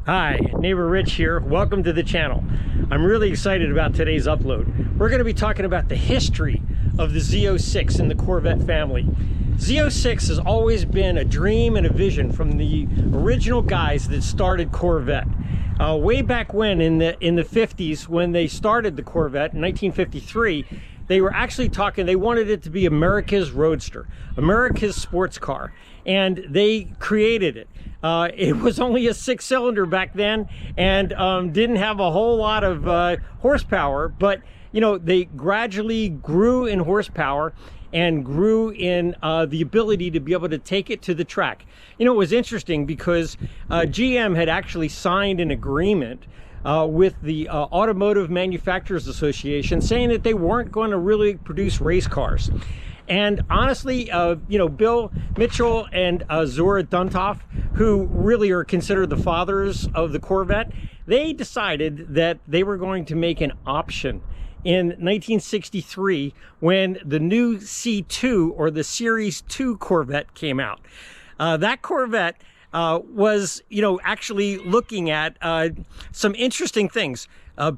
Hi, neighbor Rich here. Welcome to the channel. I'm really excited about today's upload. We're going to be talking about the history of the Z06 in the Corvette family. Z06 has always been a dream and a vision from the original guys that started Corvette. Way back when, in the 50s, when they started the Corvette in 1953, they were actually talking, they wanted it to be America's roadster, America's sports car, and they created it. It was only a 6-cylinder back then and didn't have a whole lot of horsepower, but you know, they gradually grew in horsepower and grew in the ability to be able to take it to the track. You know, it was interesting because GM had actually signed an agreement with the Automotive Manufacturers Association saying that they weren't going to really produce race cars. And honestly, you know, Bill Mitchell and Zora Duntov, who really are considered the fathers of the Corvette, they decided that they were going to make an option in 1963 when the new C2 or the Series 2 Corvette came out. That Corvette was, you know, actually looking at some interesting things.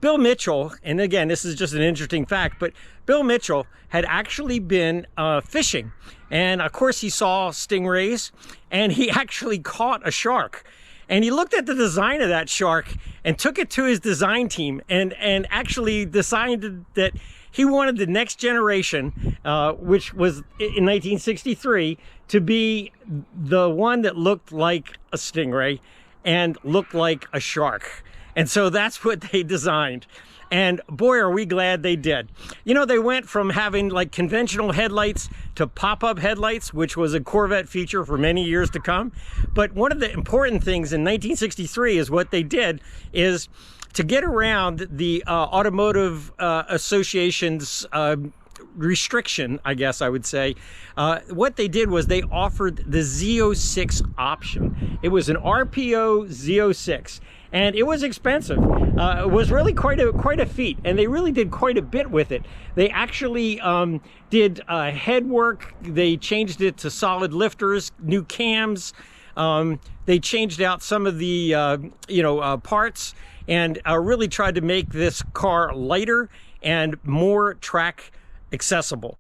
Bill Mitchell, and again, this is just an interesting fact, but Bill Mitchell had actually been fishing. And of course he saw stingrays and he actually caught a shark. And he looked at the design of that shark and took it to his design team and actually decided that he wanted the next generation, which was in 1963, to be the one that looked like a stingray and looked like a shark. And so that's what they designed. And boy, are we glad they did. You know, they went from having like conventional headlights to pop-up headlights, which was a Corvette feature for many years to come. But one of the important things in 1963 is what they did is to get around the Automotive Association's restriction, I guess I would say, what they did was they offered the Z06 option. It was an RPO Z06. And it was expensive. It was really quite a feat, and they really did quite a bit with it. They actually did head work. They changed it to solid lifters, new cams. They changed out some of the parts, and really tried to make this car lighter and more track accessible.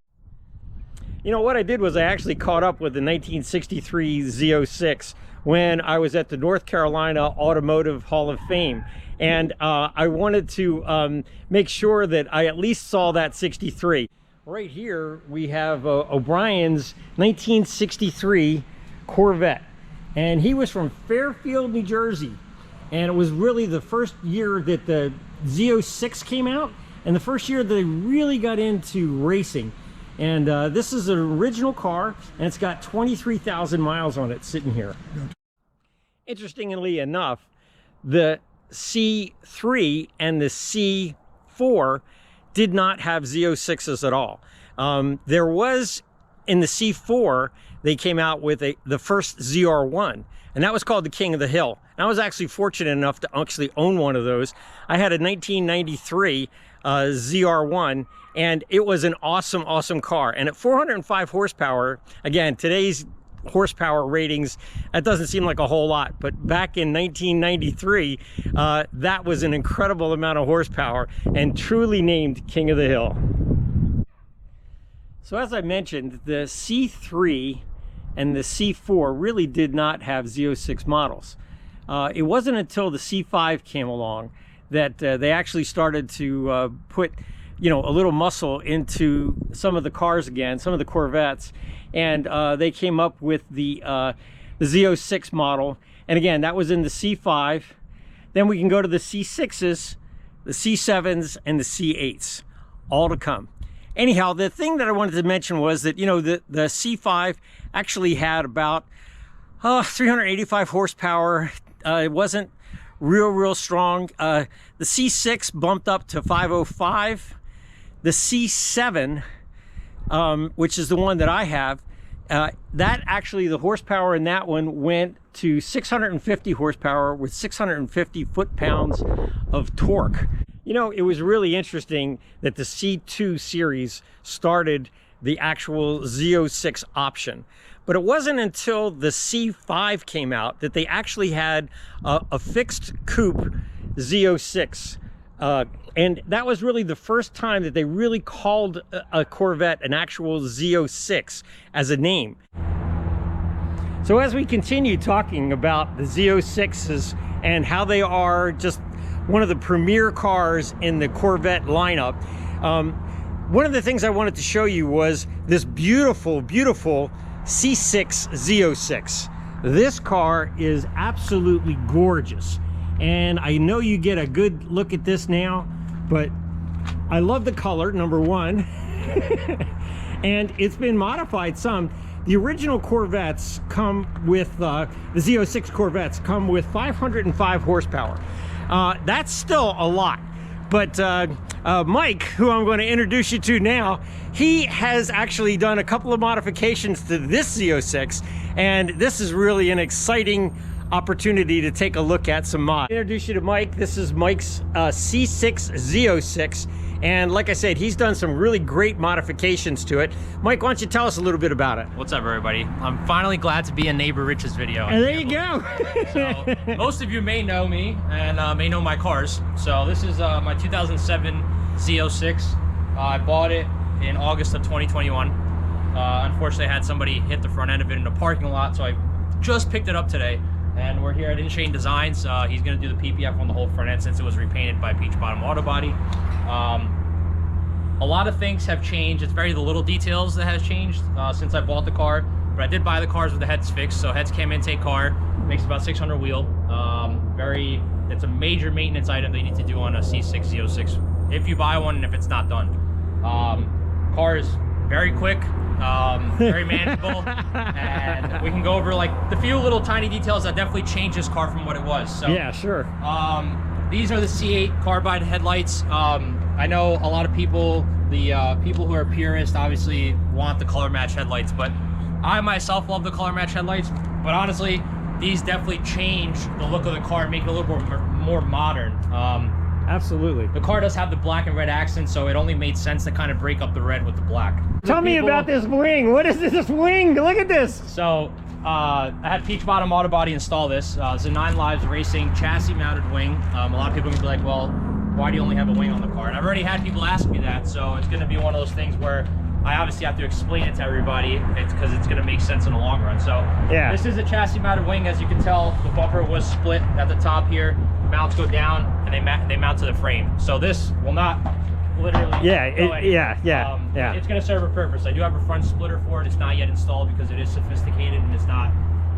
You know, what I did was I actually caught up with the 1963 Z06 when I was at the North Carolina Automotive Hall of Fame. And I wanted to make sure that I at least saw that 63. Right here, we have O'Brien's 1963 Corvette. And he was from Fairfield, New Jersey. And it was really the first year that the Z06 came out, and the first year that they really got into racing. And this is an original car, and it's got 23,000 miles on it sitting here. Interestingly enough, the C3 and the C4 did not have Z06s at all. There was, in the C4, they came out with the first ZR1, and that was called the King of the Hill. And I was actually fortunate enough to actually own one of those. I had a 1993 ZR1, and it was an awesome car. And at 405 horsepower, again, today's horsepower ratings, that doesn't seem like a whole lot, but back in 1993, that was an incredible amount of horsepower and truly named King of the Hill. So as I mentioned, the C3 and the C4 really did not have Z06 models. It wasn't until the C5 came along that they actually started to put, you know, a little muscle into some of the cars again, some of the Corvettes, and they came up with the Z06 model. And again, that was in the C5. Then we can go to the C6s, the C7s, and the C8s, all to come. Anyhow, the thing that I wanted to mention was that, you know, the C5 actually had about 385 horsepower. It wasn't real strong. The C6 bumped up to 505. The C7, which is the one that I have, that actually, the horsepower in that one went to 650 horsepower with 650 foot-pounds of torque. You know, it was really interesting that the C2 series started the actual Z06 option. But it wasn't until the C5 came out that they actually had a fixed coupe Z06. And that was really the first time that they really called a Corvette an actual Z06 as a name. So as we continue talking about the Z06s and how they are just one of the premier cars in the Corvette lineup, one of the things I wanted to show you was this beautiful, beautiful C6 Z06. This car is absolutely gorgeous. And I know you get a good look at this now, but I love the color, number one. And it's been modified some. The original Corvettes come with, the Z06 Corvettes come with 505 horsepower. That's still a lot. But Mike, who I'm going to introduce you to now, he has actually done a couple of modifications to this Z06, and this is really an exciting opportunity to take a look at some mods. Introduce you to Mike. This is Mike's C6 Z06, and like I said, he's done some really great modifications to it. Mike, why don't you tell us a little bit about it? What's up, everybody? I'm finally glad to be in Neighbor Rich's video. And there you go. So, most of you may know me and may know my cars. So this is my 2007 Z06. I bought it in August of 2021. Unfortunately, I had somebody hit the front end of it in a parking lot, so I just picked it up today. And we're here at InShane Designs. He's going to do the PPF on the whole front end since it was repainted by Peach Bottom Auto Body. A lot of things have changed. It's very the little details that has changed since I bought the car. But I did buy the cars with the heads fixed. So heads cam intake car, makes about 600 wheel. It's a major maintenance item that you need to do on a C6 Z06 if you buy one and if it's not done. Car is very quick. Very manageable, and we can go over like the few little tiny details that definitely change this car from what it was. So yeah, sure. These are the C8 carbide headlights. I know a lot of people, the people who are purists, obviously want the color match headlights, but I myself love the color match headlights. But honestly, these definitely change the look of the car and make it a little more modern. Absolutely. The car does have the black and red accent, so it only made sense to kind of break up the red with the black. Tell me about this wing. What is this wing? Look at this. So I had Peach Bottom Auto Body install this. It's a 9 Lives Racing chassis mounted wing. A lot of people can be like, well, why do you only have a wing on the car? And I've already had people ask me that, so it's going to be one of those things where I obviously have to explain it to everybody. It's because it's going to make sense in the long run. So yeah, this is a chassis mounted wing. As you can tell, the bumper was split at the top here. Mounts go down and they mount to the frame. So this will not literally it's going to serve a purpose. I do have a front splitter for it. It's not yet installed because it is sophisticated and it's not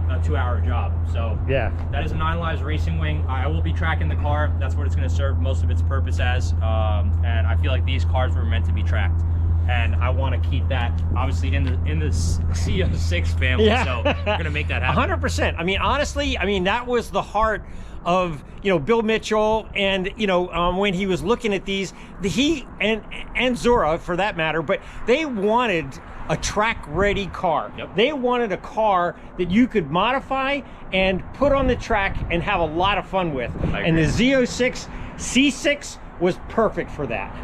a 2-hour job. So yeah, that is a 9 Lives Racing wing. I will be tracking the car. That's what it's going to serve most of its purpose as. And I feel like these cars were meant to be tracked, and I want to keep that obviously in the C06 family. Yeah. So we're going to make that happen. 100%. I mean, honestly, I mean, that was the heart of, you know, Bill Mitchell, and you know, when he was looking at these, he and Zora for that matter, but they wanted a track ready car. Yep. They wanted a car that you could modify and put on the track and have a lot of fun with. And the Z06 C6 was perfect for that.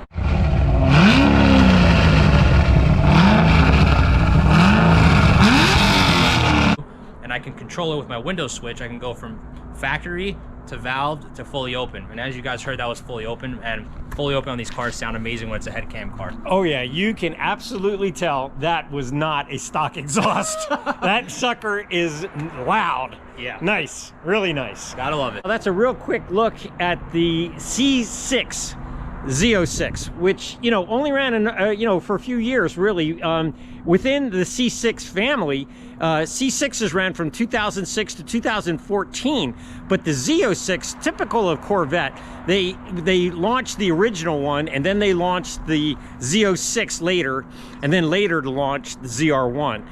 And I can control it with my window switch. I can go from factory to valved to fully open. And as you guys heard, that was fully open, and fully open on these cars sound amazing when it's a head cam car. Oh yeah, you can absolutely tell that was not a stock exhaust. That sucker is loud. Yeah. Nice, really nice. Gotta love it. Well, that's a real quick look at the C6 Z06, which, you know, only ran in, you know, for a few years really. Within the C6 family, C6s ran from 2006 to 2014, but the Z06, typical of Corvette, they launched the original one, and then they launched the Z06 later, and then later to launch the ZR1.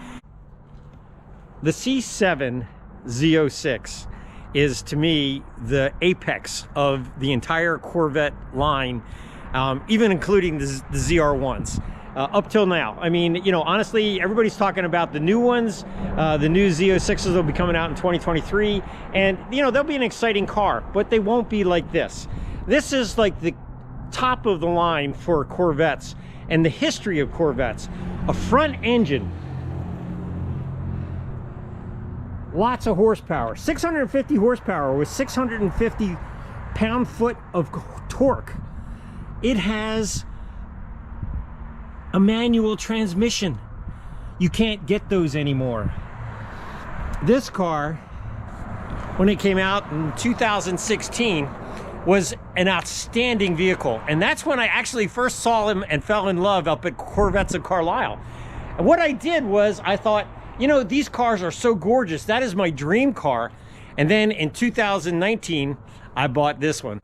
The C7 Z06 is, to me, the apex of the entire Corvette line, even including the ZR1s. Up till now. I mean, you know, honestly, everybody's talking about the new ones. The new Z06s will be coming out in 2023, and you know, they'll be an exciting car, but they won't be like this. This is like the top of the line for Corvettes and the history of Corvettes. a front engine, lots of horsepower, 650 horsepower with 650 pound-foot of torque. It has a manual transmission. You can't get those anymore. This car, when it came out in 2016, was an outstanding vehicle. And that's when I actually first saw him and fell in love up at Corvettes of Carlisle. And what I did was I thought, you know, these cars are so gorgeous. That is my dream car. And then in 2019, I bought this one.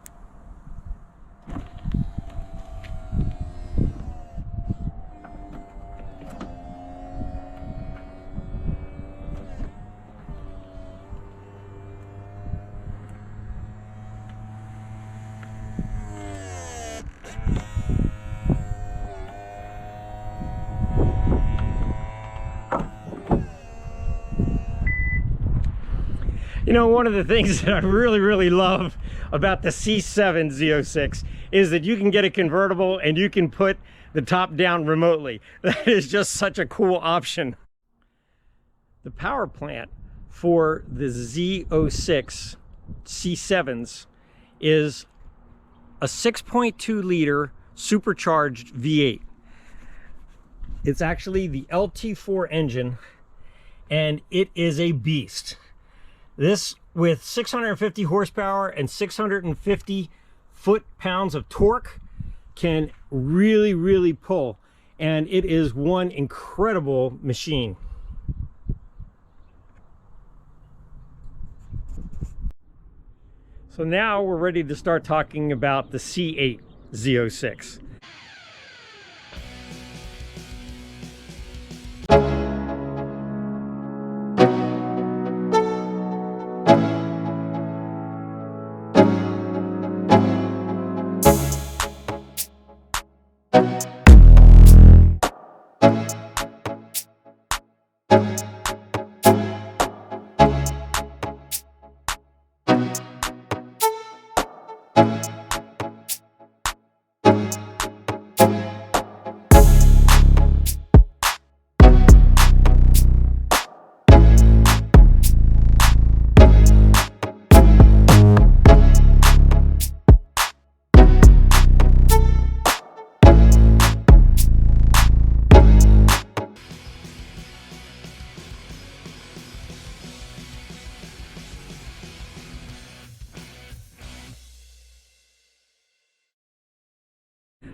You know, one of the things that I really love about the C7 Z06 is that you can get a convertible and you can put the top down remotely. That is just such a cool option. The power plant for the Z06 C7s is a 6.2 liter supercharged V8. It's actually the LT4 engine, and it is a beast. This, with 650 horsepower and 650 foot-pounds of torque, can really pull, and it is one incredible machine. So now we're ready to start talking about the C8 Z06.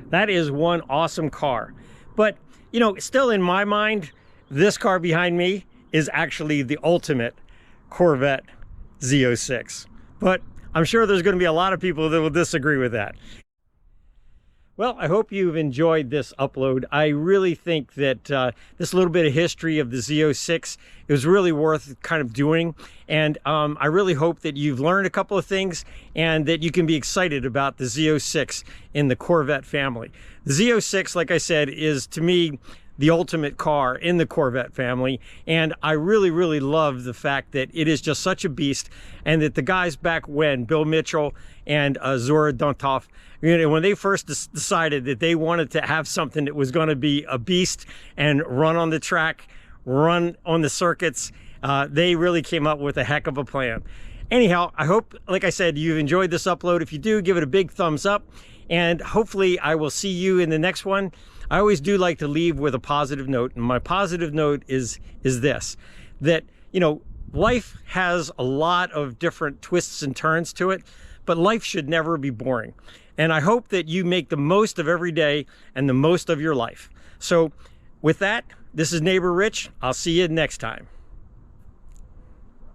That is one awesome car. But, you know, still in my mind, this car behind me is actually the ultimate Corvette Z06. But I'm sure there's going to be a lot of people that will disagree with that. Well, I hope you've enjoyed this upload. I really think that this little bit of history of the Z06 is really worth kind of doing. And I really hope that you've learned a couple of things and that you can be excited about the Z06 in the Corvette family. The Z06, like I said, is to me the ultimate car in the Corvette family, and I really love the fact that it is just such a beast, and that the guys back when, Bill Mitchell and Zora Dontoff, you know, when they first decided that they wanted to have something that was going to be a beast and run on the track, run on the circuits, they really came up with a heck of a plan. Anyhow, I hope, like I said, you've enjoyed this upload. If you do, give it a big thumbs up, and hopefully I will see you in the next one. I always do like to leave with a positive note, and my positive note is this, that, you know, life has a lot of different twists and turns to it, but life should never be boring. And I hope that you make the most of every day and the most of your life. So with that, this is Neighbor Rich. I'll see you next time.